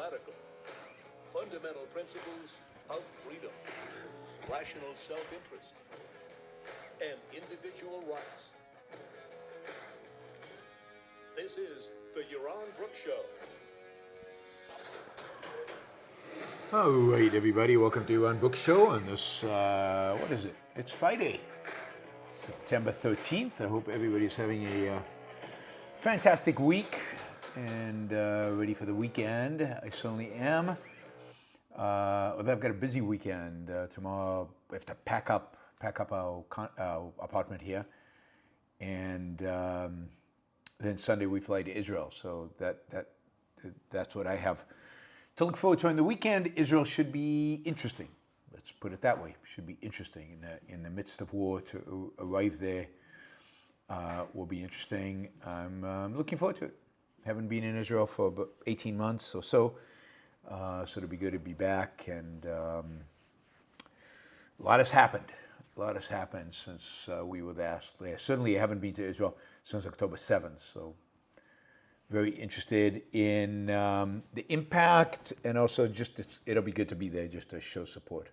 radical. Fundamental principles of freedom, rational self-interest, and individual rights. This is the Yaron Brook Show. All right, everybody, welcome to Yaron Brook Show on this, what is it? It's Friday, September 13th. I hope everybody's having a fantastic week and ready for the weekend. I certainly am. Although I've got a busy weekend. Tomorrow we have to pack up our apartment here, and then Sunday we fly to Israel. So that's what I have to look forward to on the weekend. Israel should be interesting. Let's put it that way. Should be interesting in the midst of war. To arrive there will be interesting. I'm looking forward to it. Haven't been in Israel for about 18 months or so. So it'll be good to be back, and a lot has happened. A lot has happened since we were last. Certainly, I haven't been to Israel since October 7th. So very interested in the impact, and also just it'll be good to be there just to show support.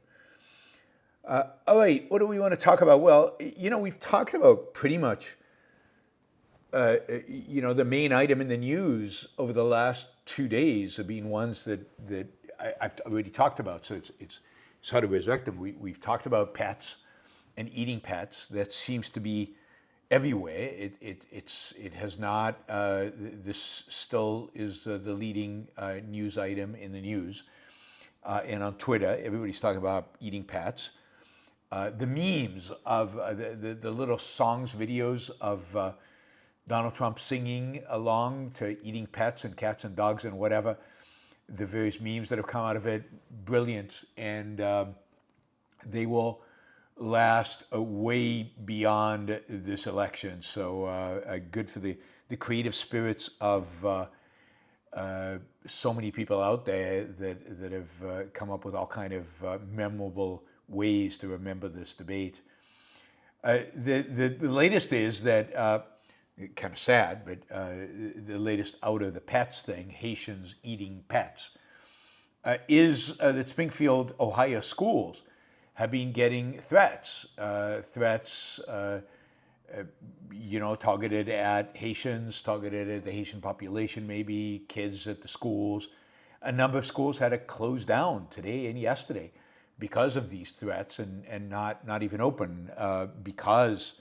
All right, what do we want to talk about? Well, we've talked about pretty much the main item in the news over the last 2 days have been ones that I've already talked about. So it's how to resurrect them. We've talked about pets and eating pets. That seems to be everywhere. It has not. This still is the leading news item in the news, and on Twitter, everybody's talking about eating pets. The memes of the little songs, videos of Donald Trump singing along to eating pets and cats and dogs and whatever, the various memes that have come out of it, brilliant. And they will last way beyond this election. So good for the creative spirits of so many people out there that have come up with all kind of memorable ways to remember this debate. The latest is that kind of sad, but the latest out of the pets thing, Haitians eating pets, is that Springfield, Ohio schools have been getting threats targeted at Haitians, targeted at the Haitian population, maybe kids at the schools. A number of schools had to close down today and yesterday because of these threats, and not even open because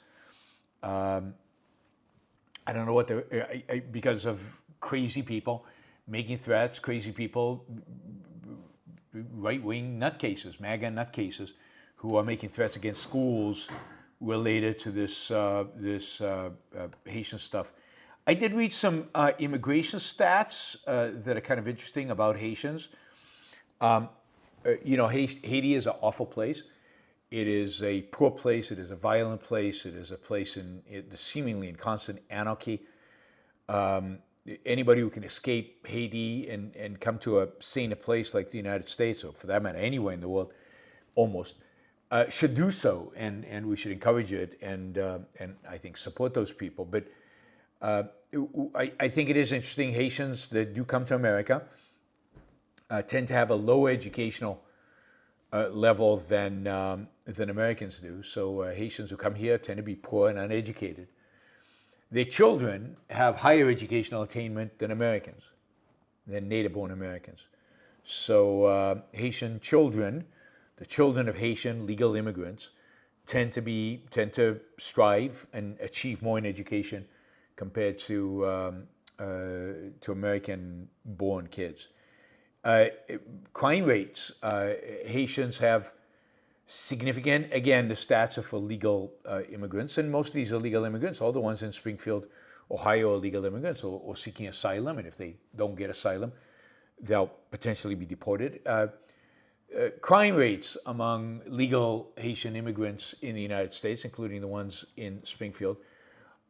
I don't know what because of crazy people making threats, crazy people, right-wing nutcases, MAGA nutcases, who are making threats against schools related to this Haitian stuff. I did read some immigration stats that are kind of interesting about Haitians. Haiti is an awful place. It is a poor place. It is a violent place. It is a place seemingly in constant anarchy. Anybody who can escape Haiti and come to a saner place like the United States, or for that matter, anywhere in the world, almost, should do so, and we should encourage it, and I think support those people. But I think it is interesting. Haitians that do come to America tend to have a lower educational level than Americans do. So Haitians who come here tend to be poor and uneducated. Their children have higher educational attainment than Americans, than native-born Americans. So Haitian children, the children of Haitian legal immigrants, tend to strive and achieve more in education compared to American-born kids. Crime rates, Haitians have significant, again, the stats are for legal immigrants, and most of these are legal immigrants. All the ones in Springfield, Ohio are legal immigrants or seeking asylum, and if they don't get asylum, they'll potentially be deported. Crime rates among legal Haitian immigrants in the United States, including the ones in Springfield,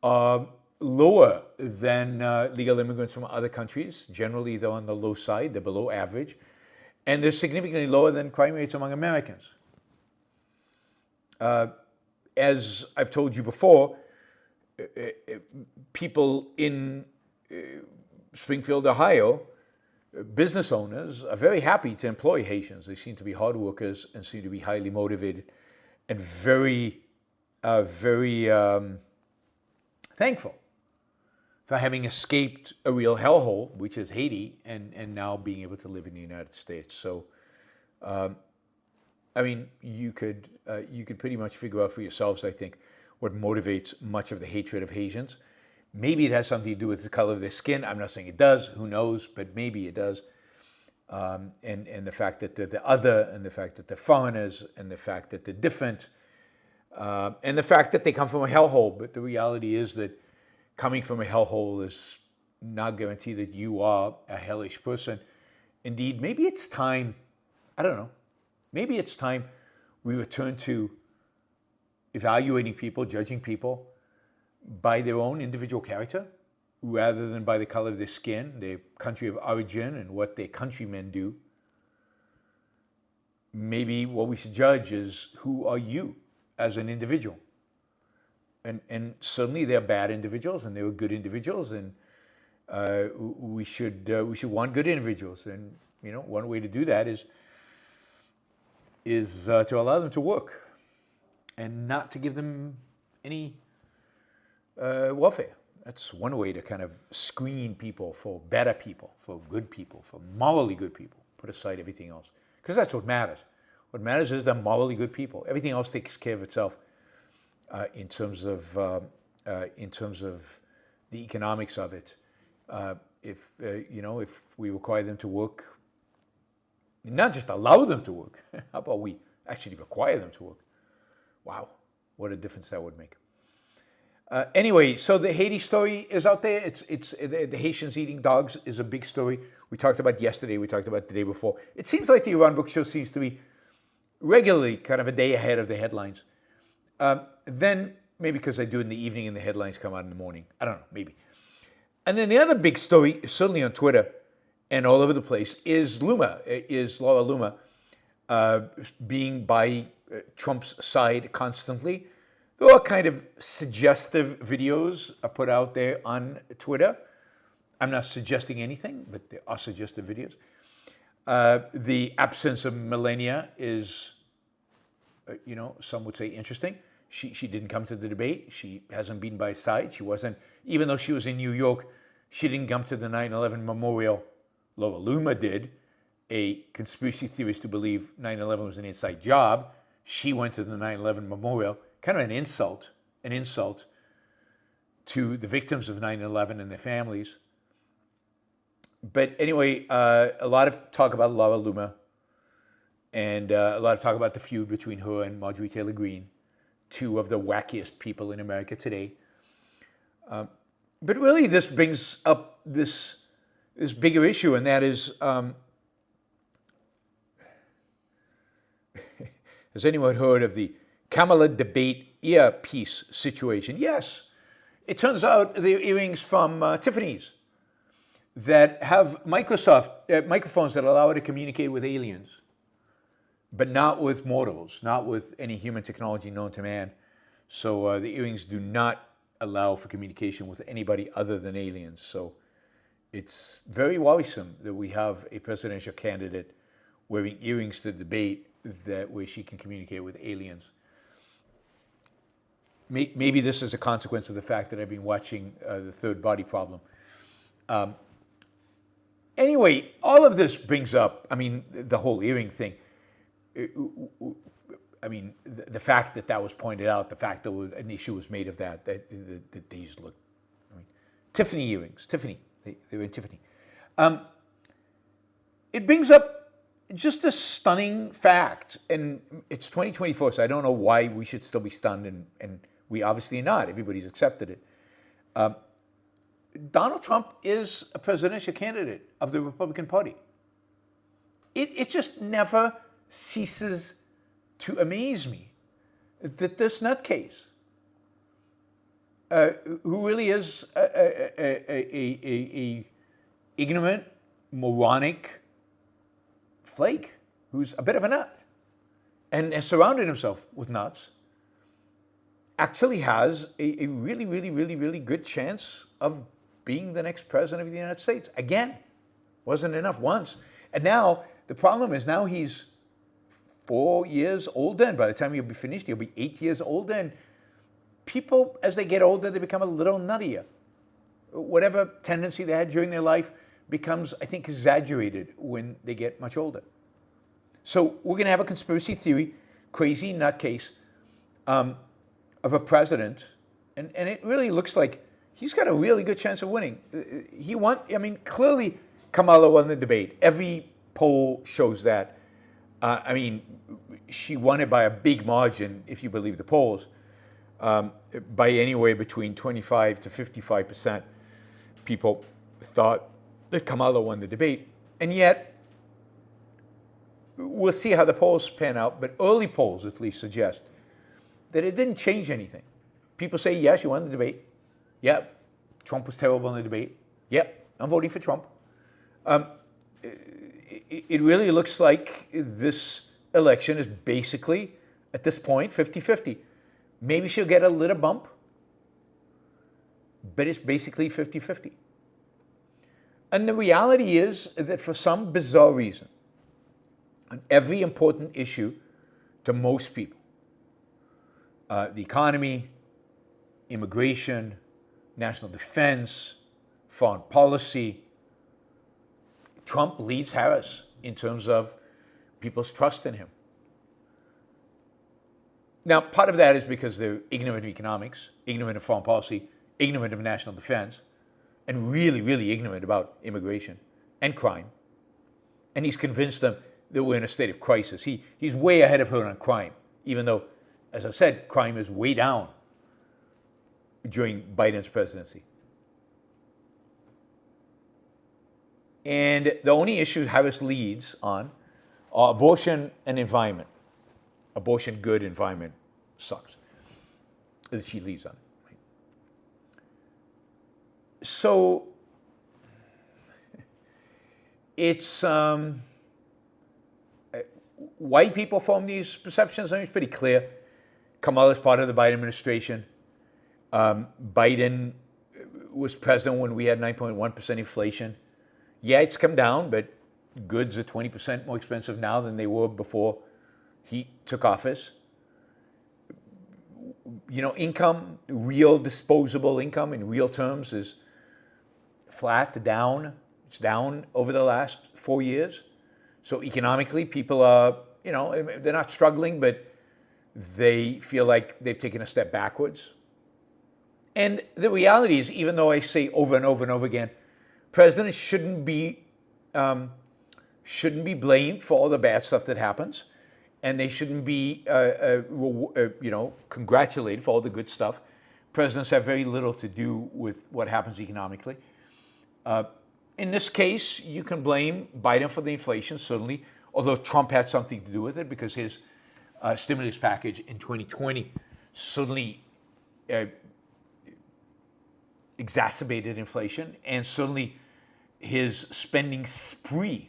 are lower than legal immigrants from other countries. Generally, they're on the low side, they're below average, and they're significantly lower than crime rates among Americans. As I've told you before, people in Springfield, Ohio, business owners are very happy to employ Haitians. They seem to be hard workers and seem to be highly motivated and very thankful for having escaped a real hellhole, which is Haiti, and now being able to live in the United States. So, I mean, you could pretty much figure out for yourselves, I think, what motivates much of the hatred of Haitians. Maybe it has something to do with the color of their skin. I'm not saying it does. Who knows? But maybe it does. And the fact that they're the other, and the fact that they're foreigners, and the fact that they're different, and the fact that they come from a hellhole. But the reality is that coming from a hellhole is not guarantee that you are a hellish person. Indeed, maybe it's time, I don't know, maybe it's time we return to evaluating people, judging people by their own individual character rather than by the color of their skin, their country of origin, and what their countrymen do. Maybe what we should judge is, who are you as an individual? And certainly they're bad individuals and they were good individuals, and we should want good individuals. And one way to do that is to allow them to work and not to give them any welfare. That's one way to kind of screen people for better people, for good people, for morally good people. Put aside everything else, because that's what matters. What matters is they're morally good people. Everything else takes care of itself. In terms of the economics of it, if we require them to work, not just allow them to work. How about we actually require them to work? Wow, what a difference that would make. Anyway, so the Haiti story is out there. It's the Haitians eating dogs is a big story. We talked about yesterday. We talked about the day before. It seems like the Yaron Brook show seems to be regularly kind of a day ahead of the headlines. Then, maybe because I do it in the evening and the headlines come out in the morning. I don't know, maybe. And then the other big story, certainly on Twitter and all over the place, is Laura Loomer, being by Trump's side constantly. There are kind of suggestive videos put out there on Twitter. I'm not suggesting anything, but there are suggestive videos. The absence of Melania is, some would say interesting. She didn't come to the debate. She hasn't been by his side. She wasn't, even though she was in New York, she didn't come to the 9/11 memorial. Laura Loomer did, a conspiracy theorist to believe 9/11 was an inside job. She went to the 9/11 memorial, kind of an insult to the victims of 9/11 and their families. But anyway, a lot of talk about Laura Loomer, and a lot of talk about the feud between her and Marjorie Taylor Greene, two of the wackiest people in America today. But really, this brings up this bigger issue, and that is, has anyone heard of the Kamala debate earpiece situation? Yes. It turns out they're earrings from Tiffany's that have microphones that allow her to communicate with aliens, but not with mortals, not with any human technology known to man. So the earrings do not allow for communication with anybody other than aliens. So it's very worrisome that we have a presidential candidate wearing earrings to debate where she can communicate with aliens. Maybe this is a consequence of the fact that I've been watching The Third Body Problem. Anyway, all of this brings up, the whole earring thing. The fact that was pointed out, the fact that an issue was made of that these look, Tiffany earrings, Tiffany, they were in Tiffany. It brings up just a stunning fact, and it's 2024, so I don't know why we should still be stunned, and we obviously are not. Everybody's accepted it. Donald Trump is a presidential candidate of the Republican Party. It just never ceases to amaze me that this nutcase, who really is a ignorant, moronic flake, who's a bit of a nut, and has surrounded himself with nuts, actually has a really, really, really, really good chance of being the next president of the United States again. Wasn't enough once. And now, the problem is now he's 4 years older, and by the time he'll be finished, he'll be 8 years older, and people, as they get older, they become a little nuttier. Whatever tendency they had during their life becomes, I think, exaggerated when they get much older. So we're going to have a conspiracy theory, crazy nutcase, of a president, and it really looks like he's got a really good chance of winning. Clearly Kamala won the debate. Every poll shows that. She won it by a big margin, if you believe the polls, by anywhere between 25 to 55%. People thought that Kamala won the debate. And yet, we'll see how the polls pan out, but early polls at least suggest that it didn't change anything. People say, yes, you won the debate. Yep, Trump was terrible in the debate. Yep, I'm voting for Trump. It really looks like this election is basically, at this point, 50-50. Maybe she'll get a little bump, but it's basically 50-50. And the reality is that for some bizarre reason, on every important issue to most people, the economy, immigration, national defense, foreign policy, Trump leads Harris in terms of people's trust in him. Now, part of that is because they're ignorant of economics, ignorant of foreign policy, ignorant of national defense, and really, really ignorant about immigration and crime. And he's convinced them that we're in a state of crisis. He's way ahead of her on crime, even though, as I said, crime is way down during Biden's presidency. And the only issues Harris leads on are abortion and environment. Abortion good, environment sucks. That she leads on. Right? So it's white people form these perceptions. It's pretty clear. Kamala's part of the Biden administration. Biden was president when we had 9.1% inflation. Yeah, it's come down, but goods are 20% more expensive now than they were before he took office. Income, real disposable income in real terms is flat to down. It's down over the last 4 years. So economically, people are, they're not struggling, but they feel like they've taken a step backwards. And the reality is, even though I say over and over and over again, presidents shouldn't be blamed for all the bad stuff that happens, and they shouldn't be congratulated for all the good stuff. Presidents have very little to do with what happens economically. In this case, you can blame Biden for the inflation, certainly, although Trump had something to do with it because his stimulus package in 2020 certainly exacerbated inflation, and certainly his spending spree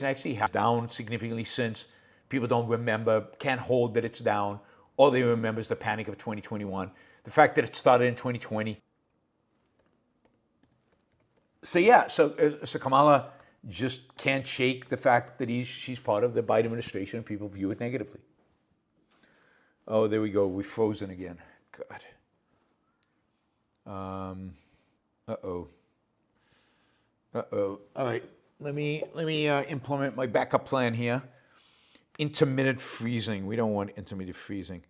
actually has down significantly since. People don't remember, can't hold that it's down. All they remember is the panic of 2021, the fact that it started in 2020. So Kamala just can't shake the fact that she's part of the Biden administration and people view it negatively. Oh, there we go. We've frozen again. God. Uh-oh. All right. Let me implement my backup plan here. Intermittent freezing. We don't want intermittent freezing.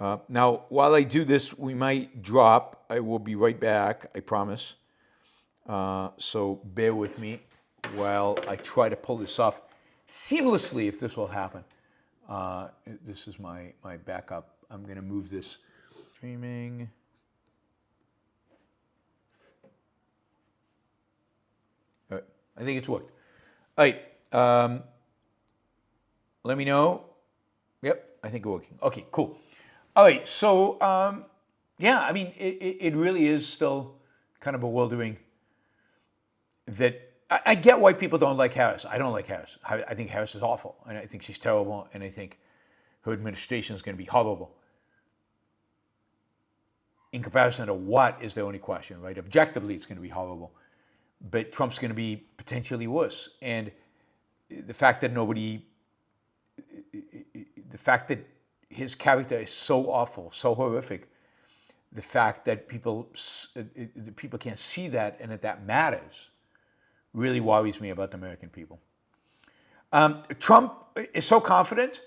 Now, while I do this, we might drop. I will be right back, I promise. So bear with me while I try to pull this off seamlessly, if this will happen. This is my backup. I'm going to move this streaming. All right. I think it's worked. All right. Let me know. Yep, I think it's working. Okay, cool. All right, so it really is still kind of bewildering that I get why people don't like Harris. I don't like Harris. I think Harris is awful, and I think she's terrible, and I think her administration is going to be horrible. In comparison to what is the only question, right? Objectively, it's going to be horrible. but Trump's going to be potentially worse. And the fact that his character is so awful, so horrific, the fact that people can't see that and that matters really worries me about the American people. Trump is so confident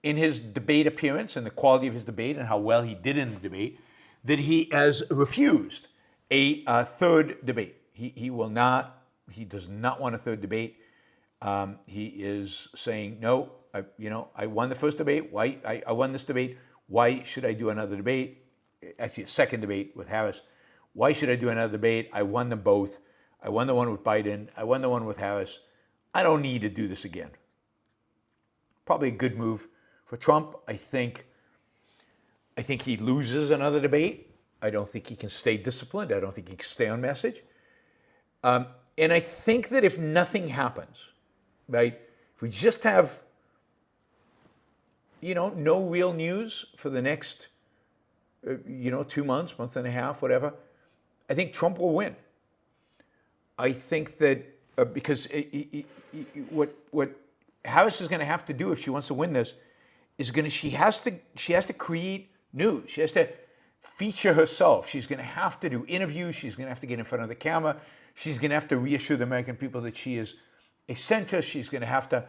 in his debate appearance and the quality of his debate and how well he did in the debate that he has refused a third debate. He does not want a third debate. He is saying, no, I won the first debate. Why? I won this debate. Why should I do another debate? Actually, a second debate with Harris. Why should I do another debate? I won them both. I won the one with Biden. I won the one with Harris. I don't need to do this again. Probably a good move for Trump. I think he loses another debate. I don't think he can stay disciplined. I don't think he can stay on message. And I think that if nothing happens, right, if we just have, no real news for the next, 2 months, month and a half, whatever, I think Trump will win. I think that because what Harris is going to have to do if she wants to win this is she has to create news. She has to feature herself. She's going to have to do interviews. She's going to have to get in front of the camera. She's going to have to reassure the American people that she is a centrist. She's going to have to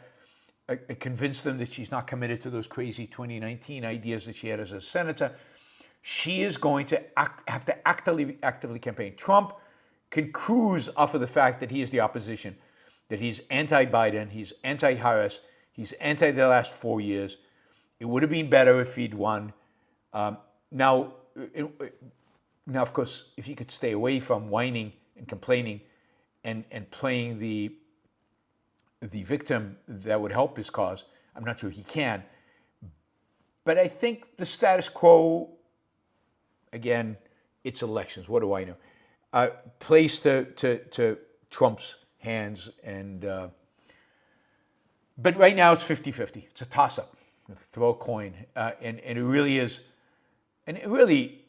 convince them that she's not committed to those crazy 2019 ideas that she had as a senator. She is going to have to actively campaign. Trump can cruise off of the fact that he is the opposition, that he's anti-Biden, he's anti-Harris, he's anti the last 4 years. It would have been better if he'd won. Now, of course, if he could stay away from whining and complaining and playing the victim, that would help his cause. I'm not sure he can. But I think the status quo, again, it's elections. What do I know? Plays to Trump's hands. But right now it's 50-50. It's a toss-up. Throw a coin. And it really is. And it really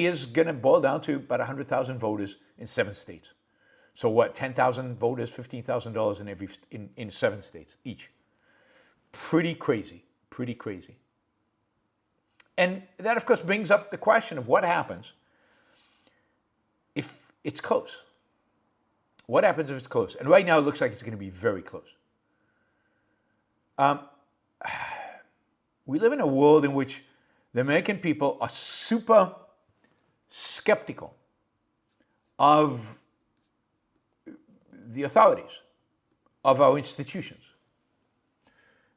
is going to boil down to about 100,000 voters in 7 states. So what, 10,000 voters, $15,000 in 7 states each. Pretty crazy. And that, of course, brings up the question of what happens if it's close. What happens if it's close? And right now it looks like it's going to be very close. We live in a world in which the American people are super skeptical of the authorities, of our institutions.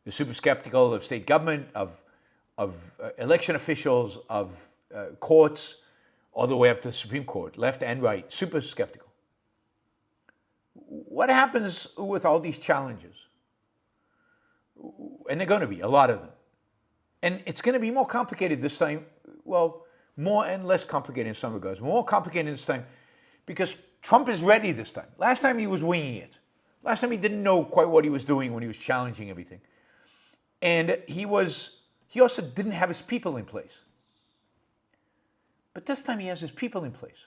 They're super skeptical of state government, of election officials, of courts, all the way up to the Supreme Court, left and right, super skeptical. What happens with all these challenges? And they're going to be, a lot of them. And it's going to be more complicated this time. Well, more and less complicated in some regards. More complicated this time because Trump is ready this time. Last time he was winging it. Last time he didn't know quite what he was doing when he was challenging everything. And he also didn't have his people in place. But this time he has his people in place.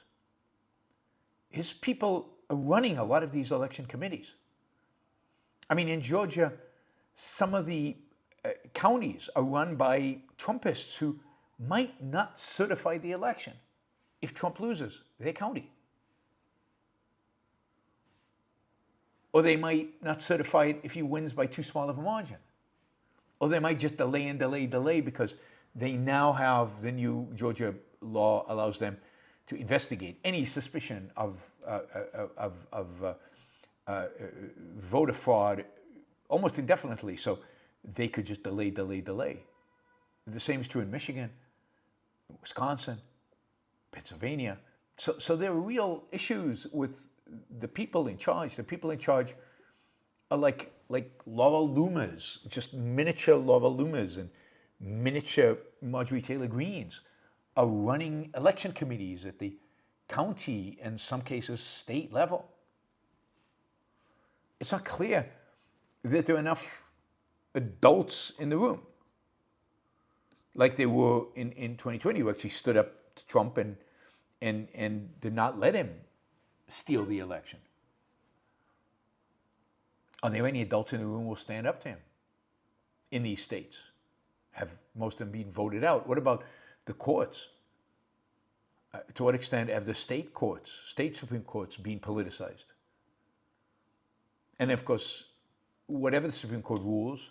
His people are running a lot of these election committees. I mean, in Georgia, some of the counties are run by Trumpists who might not certify the election if Trump loses their county. Or they might not certify it if he wins by too small of a margin. Or they might just delay because they now have the new Georgia law allows them to investigate any suspicion of voter fraud almost indefinitely. So they could just delay. The same is true in Michigan, Wisconsin, Pennsylvania. So there are real issues with the people in charge. The people in charge are like Laurel Loomis, just miniature Laurel Loomis and miniature Marjorie Taylor Greenes are running election committees at the county and some cases state level. It's not clear that there are enough adults in the room like they were in 2020 who actually stood up to Trump and and did not let him steal the election. Are there any adults in the room who will stand up to him in these states? Have most of them been voted out? What about the courts? To what extent have the state courts, state Supreme Courts, been politicized? And of course, whatever the Supreme Court rules,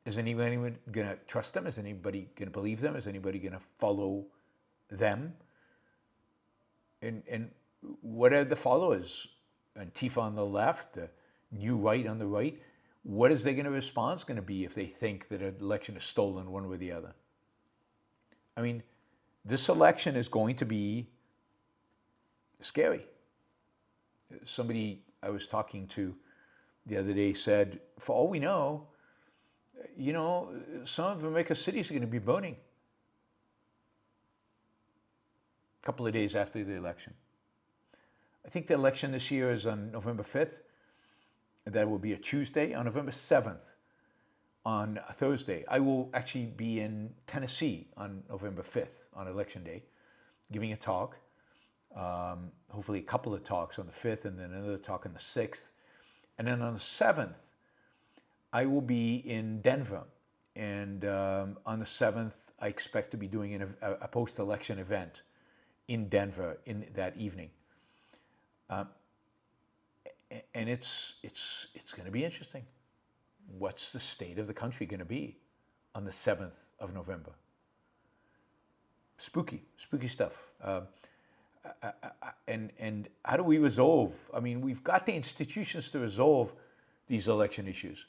is anybody going to trust them? Is anybody going to believe them? Is anybody going to follow them? And what are the followers? Antifa on the left, the New Right on the right. What is their response going to be if they think that an election is stolen one way or the other? I mean, this election is going to be scary. Somebody I was talking to the other day said, for all we know, some of America's cities are going to be burning a couple of days after the election. I think the election this year is on November 5th. That will be a Tuesday. On November 7th, on a Thursday, I will actually be in Tennessee on November 5th, on Election Day, giving a talk. Hopefully a couple of talks on the 5th and then another talk on the 6th. And then on the 7th, I will be in Denver. And on the 7th, I expect to be doing a post-election event in Denver in that evening. And it's going to be interesting. What's the state of the country going to be on the 7th of November? Spooky stuff. And how do we resolve? I mean, we've got the institutions to resolve these election issues,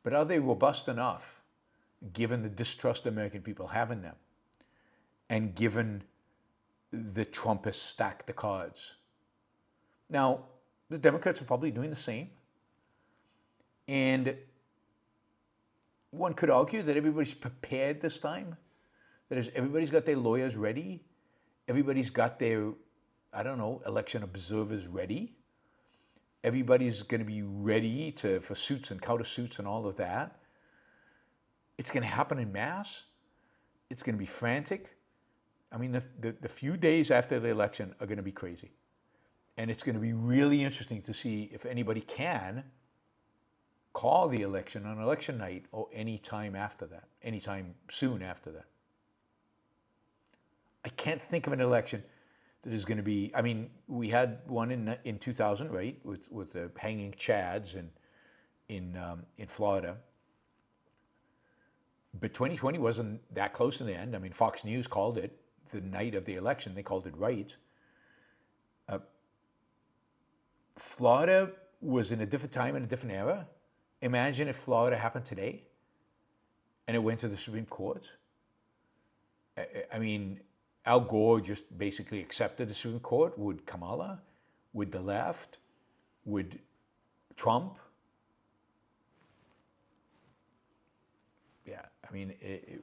but are they robust enough, given the distrust American people have in them, and given the Trump has stacked the cards? Now, the Democrats are probably doing the same. And one could argue that everybody's prepared this time. That is, everybody's got their lawyers ready. Everybody's got their, election observers ready. Everybody's going to be ready for suits and countersuits and all of that. It's going to happen en masse. It's going to be frantic. I mean, the few days after the election are going to be crazy. And it's going to be really interesting to see if anybody can call the election on election night or any time after that, anytime soon after that. I can't think of an election that is going to be, I mean, we had one in 2000, right, with the hanging chads in Florida. But 2020 wasn't that close in the end. I mean, Fox News called it the night of the election. They called it right. Florida was in a different time and a different era. Imagine if Florida happened today and it went to the Supreme Court. I mean, Al Gore just basically accepted the Supreme Court. Would Kamala? Would the left? Would Trump? Yeah, I mean,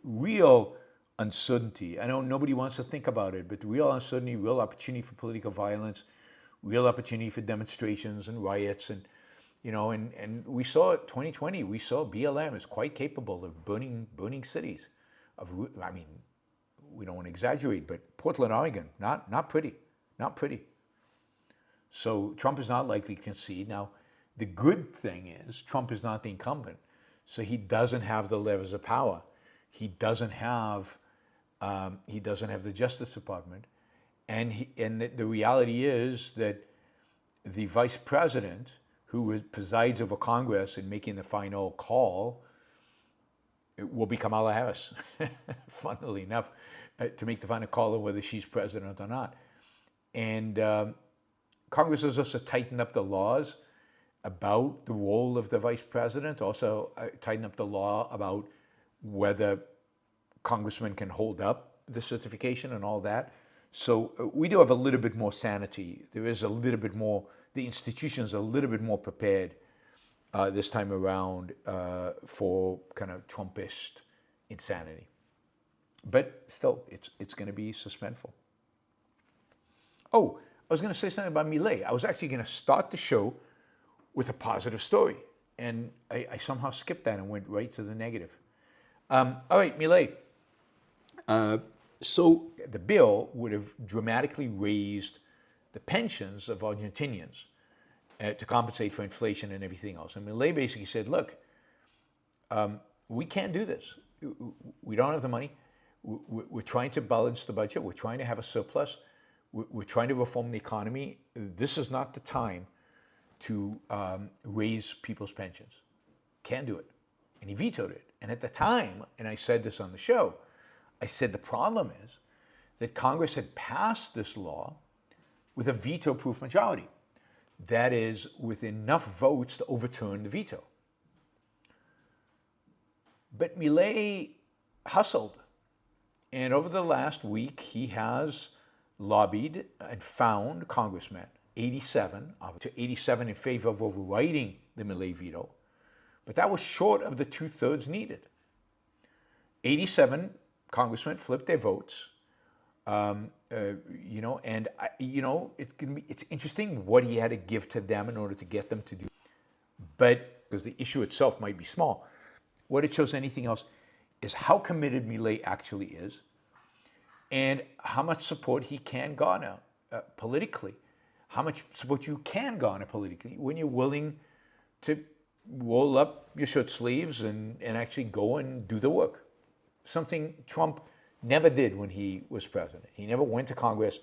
real uncertainty. I know nobody wants to think about it, but real uncertainty, real opportunity for political violence, real opportunity for demonstrations and riots, and we saw it 2020. We saw BLM is quite capable of burning cities. I mean, we don't want to exaggerate, but Portland, Oregon, not pretty. So Trump is not likely to concede. Now, the good thing is Trump is not the incumbent, so he doesn't have the levers of power. He doesn't have the Justice Department. And the reality is that the vice president, who presides over Congress in making the final call, will be Kamala Harris, funnily enough, to make the final call on whether she's president or not. And Congress has also tightened up the laws about the role of the vice president, also tightened up the law about whether congressmen can hold up the certification and all that. So we do have a little bit more sanity. There is a little bit more, the institutions are a little bit more prepared this time around for kind of Trumpist insanity. But still, it's going to be suspenseful. Oh, I was going to say something about Milei. I was actually going to start the show with a positive story, and I somehow skipped that and went right to the negative. All right, Milei. So the bill would have dramatically raised the pensions of Argentinians to compensate for inflation and everything else. And Milei basically said, look, we can't do this. We don't have the money. We're trying to balance the budget. We're trying to have a surplus. We're trying to reform the economy. This is not the time to raise people's pensions. Can't do it. And he vetoed it. And at the time, and I said this on the show, I said the problem is that Congress had passed this law with a veto-proof majority. That is, with enough votes to overturn the veto. But Milei hustled. And over the last week, he has lobbied and found congressmen, 87, up to 87 in favor of overriding the Milei veto. But that was short of the 2/3 needed. 87 congressmen flipped their votes. It's interesting what he had to give to them in order to get them to do. But because the issue itself might be small, what it shows anything else is how committed Milei actually is, and how much support he can garner politically, how much support you can garner politically when you're willing to roll up your shirt sleeves and actually go and do the work. Something Trump never did when he was president. He never went to Congress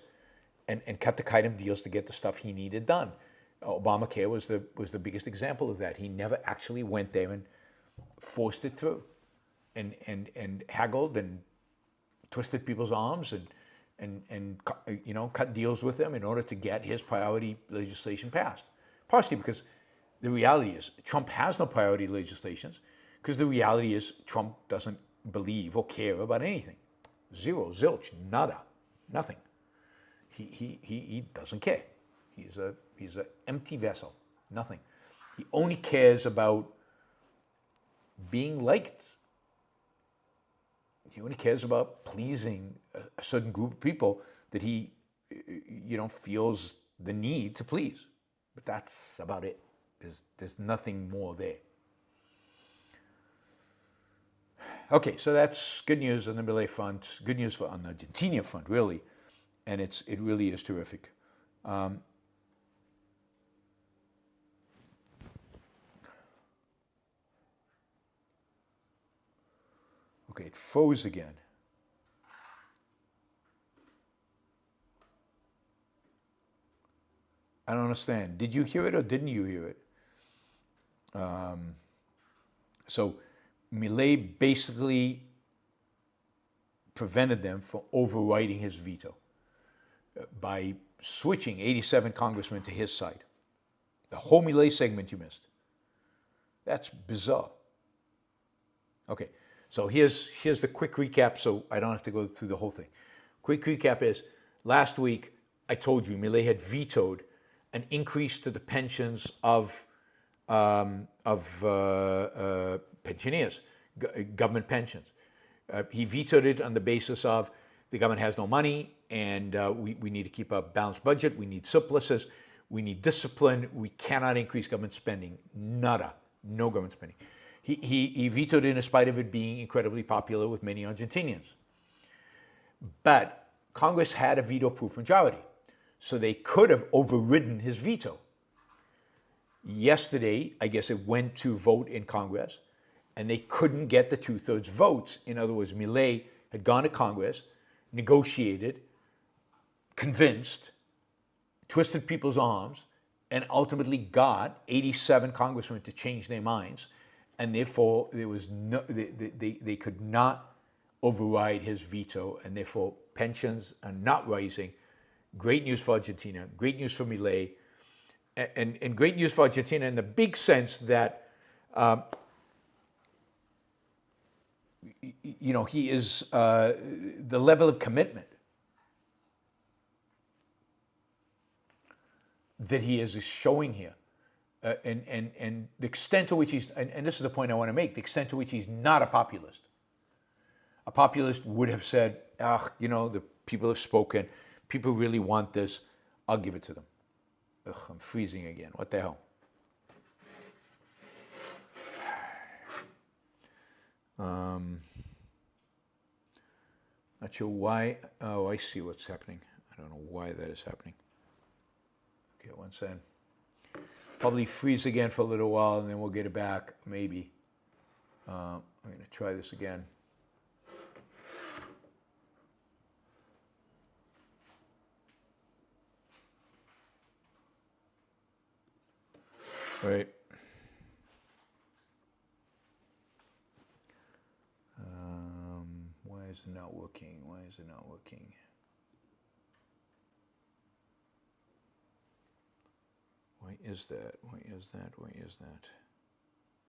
and cut the kind of deals to get the stuff he needed done. Obamacare was the biggest example of that. He never actually went there and forced it through, and haggled and twisted people's arms and cut deals with them in order to get his priority legislation passed. Partially because the reality is Trump has no priority legislations, because the reality is Trump doesn't believe or care about anything. Zero, zilch, nada, nothing. He doesn't care. He's an empty vessel, nothing. He only cares about being liked. He only cares about pleasing a certain group of people that he, feels the need to please. But that's about it. There's nothing more there. Okay, so that's good news on the Milei front. Good news on the Argentina front, really, and it really is terrific. Okay, it froze again. I don't understand. Did you hear it or didn't you hear it? So Milei basically prevented them from overriding his veto by switching 87 congressmen to his side. The whole Milei segment you missed. That's bizarre. Okay, so here's the quick recap so I don't have to go through the whole thing. Quick recap is, last week I told you Milei had vetoed an increase to the pensions of pensioners, government pensions. He vetoed it on the basis of the government has no money, and we need to keep a balanced budget. We need surpluses. We need discipline. We cannot increase government spending. Nada. No government spending. He vetoed it in spite of it being incredibly popular with many Argentinians. But Congress had a veto-proof majority, so they could have overridden his veto. Yesterday, I guess it went to vote in Congress, and they couldn't get the 2/3 votes. In other words, Milei had gone to Congress, negotiated, convinced, twisted people's arms, and ultimately got 87 congressmen to change their minds, and therefore there was no, they could not override his veto, and therefore pensions are not rising. Great news for Argentina, great news for Milei, and great news for Argentina in the big sense that, he is the level of commitment that he is showing here, and the extent to which he's, and this is the point I want to make, the extent to which he's not a populist. A populist would have said, the people have spoken, people really want this, I'll give it to them. Ugh, I'm freezing again. What the hell? Not sure why. Oh, I see what's happening. I don't know why that is happening. Okay, 1 second. Probably freeze again for a little while, and then we'll get it back, maybe. I'm going to try this again. Right. Why is it not working? Why is it not working? Why is that? Why is that? Why is that?